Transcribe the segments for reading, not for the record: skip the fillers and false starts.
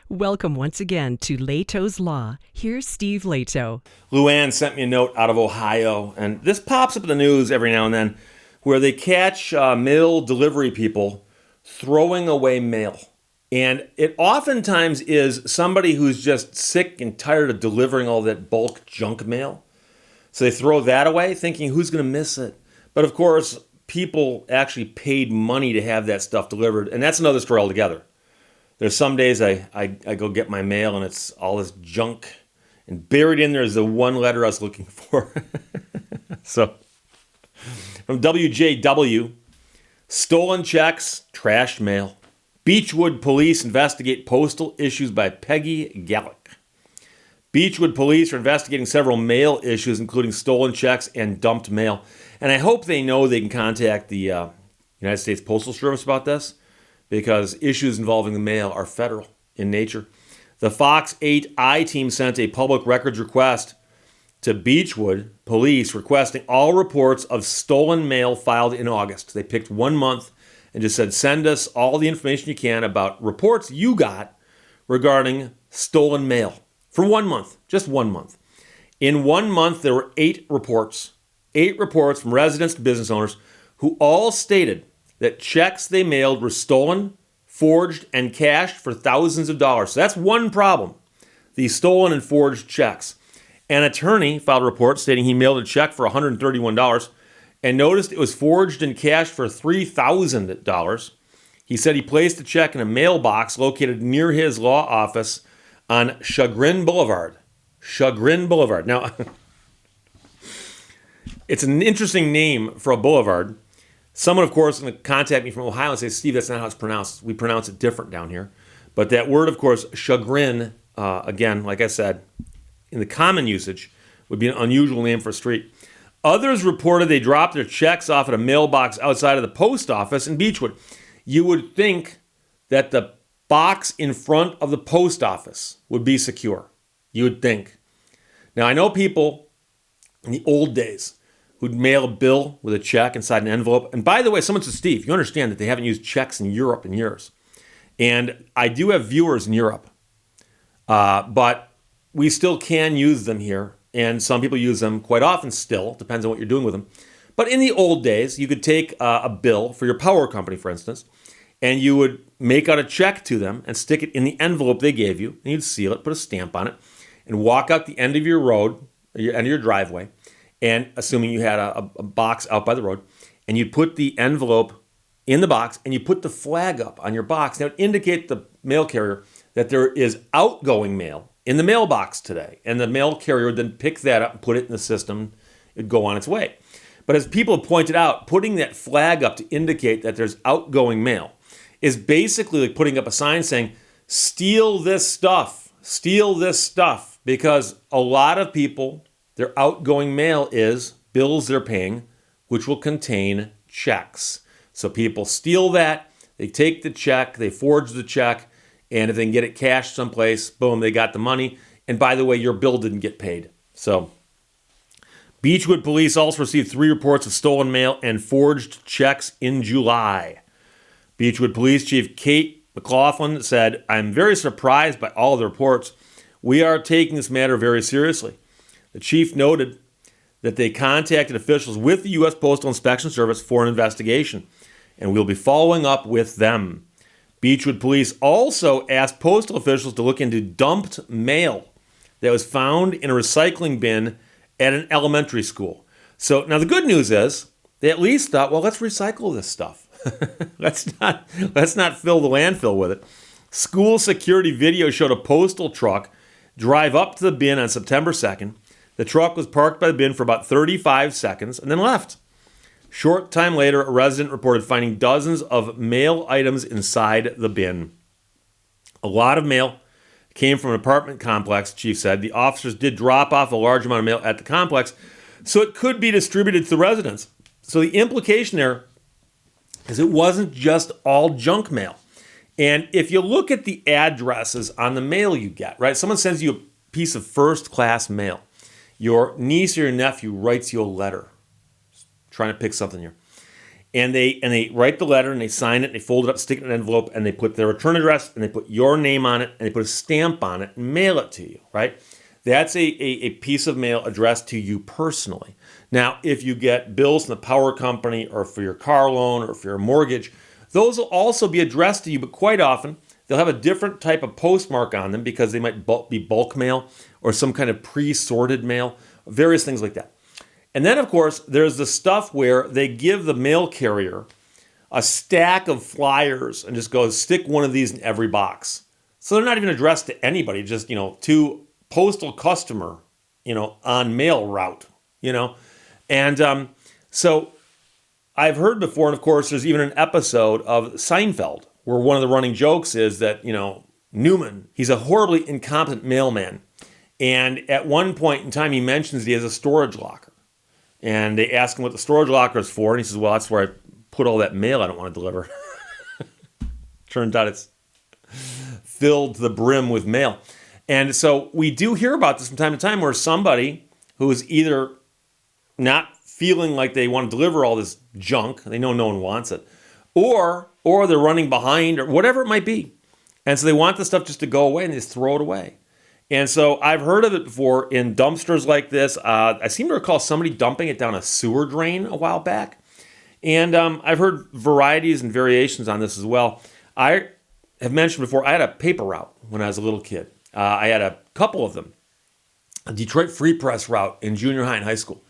Welcome once again to Lehto's Law. Here's Steve Lehto. Luann sent me a note out of Ohio, and this pops up in the news every now and then, where they catch mail delivery people throwing away mail. And it oftentimes is somebody who's just sick and tired of delivering all that bulk junk mail. So they throw that away, thinking, who's going to miss it? But of course, people actually paid money to have that stuff delivered, and that's another story altogether. There's some days I go get my mail, and it's all this junk, and buried in there is the one letter I was looking for. So, from WJW, stolen checks, trashed mail. Beechwood police investigate postal issues by Peggy Gallick. Beechwood police are investigating several mail issues, including stolen checks and dumped mail. And I hope they know they can contact the United States Postal Service about this, because issues involving the mail are federal in nature. The Fox 8 I team sent a public records request to Beechwood police requesting all reports of stolen mail filed in August. They picked 1 month and just said, send us all the information you can about reports you got regarding stolen mail for 1 month, just 1 month. In 1 month, there were 8 reports from residents to business owners who all stated that checks they mailed were stolen, forged, and cashed for thousands of dollars. So that's one problem, the stolen and forged checks. An attorney filed a report stating he mailed a check for $131 and noticed it was forged and cashed for $3,000. He said he placed the check in a mailbox located near his law office on Chagrin Boulevard. Chagrin Boulevard. Now, it's an interesting name for a boulevard. Someone, of course, is going to contact me from Ohio and say, Steve, that's not how it's pronounced. We pronounce it different down here. But that word, of course, chagrin, again, like I said, in the common usage, would be an unusual name for a street. Others reported they dropped their checks off at a mailbox outside of the post office in Beechwood. You would think that the box in front of the post office would be secure. You would think. Now, I know people in the old days who'd mail a bill with a check inside an envelope. And by the way, someone said, Steve, you understand that they haven't used checks in Europe in years. And I do have viewers in Europe, but we still can use them here. And some people use them quite often still, depends on what you're doing with them. But in the old days, you could take a bill for your power company, for instance, and you would make out a check to them and stick it in the envelope they gave you, and you'd seal it, put a stamp on it, and walk out the end of your road, end of your driveway, and assuming you had a box out by the road, and you'd put the envelope in the box, and you put the flag up on your box. That would indicate the mail carrier that there is outgoing mail in the mailbox today. And the mail carrier would then pick that up and put it in the system. It'd go on its way. But as people have pointed out, putting that flag up to indicate that there's outgoing mail is basically like putting up a sign saying, steal this stuff, because a lot of people, their outgoing mail is bills they're paying, which will contain checks. So people steal that, they take the check, they forge the check, and if they can get it cashed someplace, boom, they got the money. And by the way, your bill didn't get paid. So Beechwood police also received 3 reports of stolen mail and forged checks in July. Beechwood Police Chief Kate McLaughlin said, I'm very surprised by all of the reports. We are taking this matter very seriously. The chief noted that they contacted officials with the U.S. Postal Inspection Service for an investigation, and we'll be following up with them. Beechwood Police also asked postal officials to look into dumped mail that was found in a recycling bin at an elementary school. So now the good news is they at least thought, well, let's recycle this stuff. let's not fill the landfill with it. School security video showed a postal truck drive up to the bin on September 2nd. The truck was parked by the bin for about 35 seconds and then left. Short time later, a resident reported finding dozens of mail items inside the bin. A lot of mail came from an apartment complex, the chief said. The officers did drop off a large amount of mail at the complex, so it could be distributed to the residents. So the implication there is it wasn't just all junk mail. And if you look at the addresses on the mail you get, right? Someone sends you a piece of first-class mail. Your niece or your nephew writes you a letter, trying to pick something here. they write the letter and they sign it and they fold it up, stick it in an envelope, and they put their return address and they put your name on it and they put a stamp on it and mail it to you, right? That's a piece of mail addressed to you personally. Now, if you get bills from the power company or for your car loan or for your mortgage, those will also be addressed to you, but quite often they'll have a different type of postmark on them because they might be bulk mail or some kind of pre-sorted mail, various things like that. And then, of course, there's the stuff where they give the mail carrier a stack of flyers and just go, stick one of these in every box. So they're not even addressed to anybody, just, to postal customer, on mail route, And so I've heard before, and of course, there's even an episode of Seinfeld where one of the running jokes is that, Newman, he's a horribly incompetent mailman. And at one point in time, he mentions he has a storage locker. And they ask him what the storage locker is for. And he says, well, that's where I put all that mail I don't want to deliver. Turns out it's filled to the brim with mail. And so we do hear about this from time to time where somebody who is either not feeling like they want to deliver all this junk, they know no one wants it, or they're running behind or whatever it might be. And so they want the stuff just to go away and they just throw it away. And so I've heard of it before in dumpsters like this. I seem to recall somebody dumping it down a sewer drain a while back. And I've heard varieties and variations on this as well. I have mentioned before, I had a paper route when I was a little kid. I had a couple of them. A Detroit Free Press route in junior high and high school.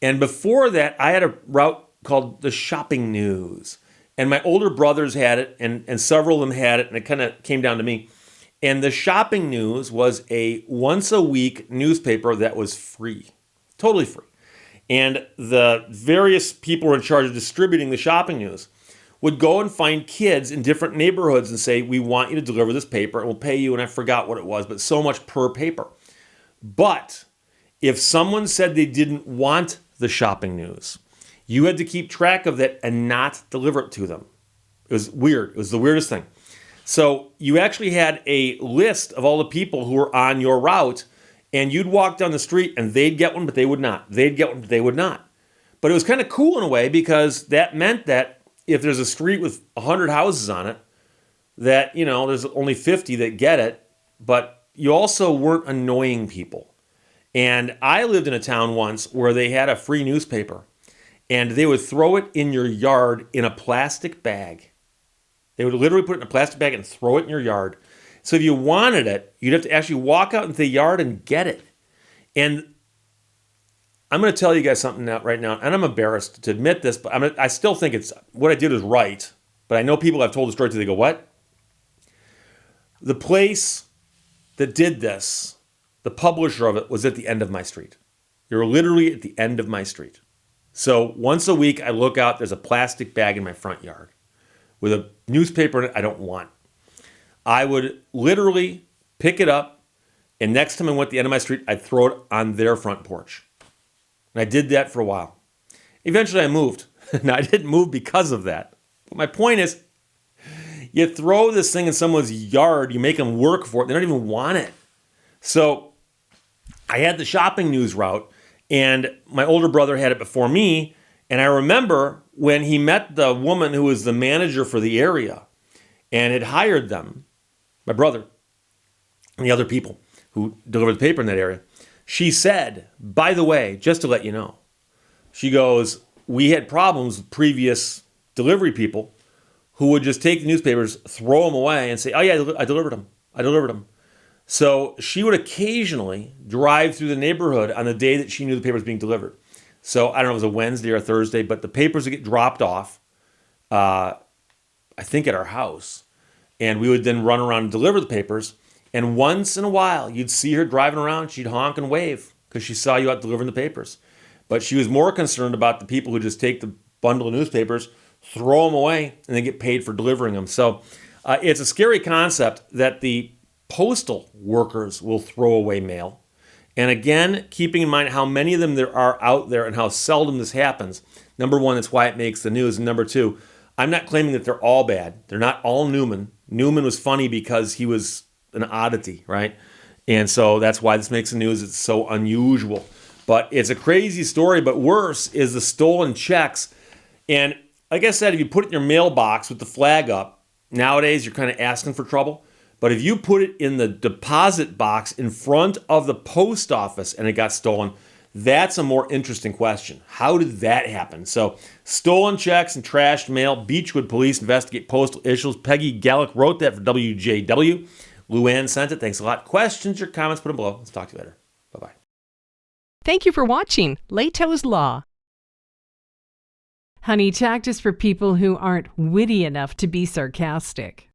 And before that, I had a route called the Shopping News. And my older brothers had it, and several of them had it, and it kind of came down to me. And the Shopping News was a once-a-week newspaper that was free, totally free. And the various people who were in charge of distributing the Shopping News would go and find kids in different neighborhoods and say, we want you to deliver this paper, and we'll pay you, and I forgot what it was, but so much per paper. But if someone said they didn't want the Shopping News, you had to keep track of that and not deliver it to them. It was weird. It was the weirdest thing. So you actually had a list of all the people who were on your route, and you'd walk down the street and they'd get one, but they would not. They'd get one, but they would not. But it was kind of cool in a way because that meant that if there's a street with 100 houses on it, that, there's only 50 that get it, but you also weren't annoying people. And I lived in a town once where they had a free newspaper, and they would throw it in your yard in a plastic bag. They would literally put it in a plastic bag and throw it in your yard. So if you wanted it, you'd have to actually walk out into the yard and get it. And I'm going to tell you guys something right now, and I'm embarrassed to admit this, but I still think what I did was right. But I know people I've told the story to, they go, what? The place that did this, the publisher of it, was at the end of my street. They were literally at the end of my street. So once a week, I look out, there's a plastic bag in my front yard with a newspaper in it I don't want. I would literally pick it up, and next time I went to the end of my street, I'd throw it on their front porch. And I did that for a while. Eventually I moved. Now, I didn't move because of that. But my point is, you throw this thing in someone's yard, you make them work for it, they don't even want it. So I had the Shopping News route, and my older brother had it before me. And I remember when he met the woman who was the manager for the area and had hired them, my brother and the other people who delivered the paper in that area, she said, by the way, just to let you know, she goes, we had problems with previous delivery people who would just take the newspapers, throw them away, and say, oh yeah, I delivered them. So she would occasionally drive through the neighborhood on the day that she knew the paper was being delivered. So I don't know if it was a Wednesday or a Thursday, but the papers would get dropped off, I think at our house. And we would then run around and deliver the papers. And once in a while, you'd see her driving around. She'd honk and wave because she saw you out delivering the papers. But she was more concerned about the people who just take the bundle of newspapers, throw them away, and then get paid for delivering them. So it's a scary concept that the postal workers will throw away mail. And again, keeping in mind how many of them there are out there and how seldom this happens. Number one, that's why it makes the news. And number two, I'm not claiming that they're all bad. They're not all Newman. Newman was funny because he was an oddity, right? And so that's why this makes the news. It's so unusual. But it's a crazy story. But worse is the stolen checks. And Like I said, if you put it in your mailbox with the flag up, nowadays you're kind of asking for trouble. But if you put it in the deposit box in front of the post office and it got stolen, that's a more interesting question. How did that happen? So, stolen checks and trashed mail. Beechwood police investigate postal issues. Peggy Gallick wrote that for WJW. Luann sent it. Thanks a lot. Questions or comments, put them below. Let's talk to you later. Bye-bye. Thank you for watching Lehto's Law. Honey, tact is for people who aren't witty enough to be sarcastic.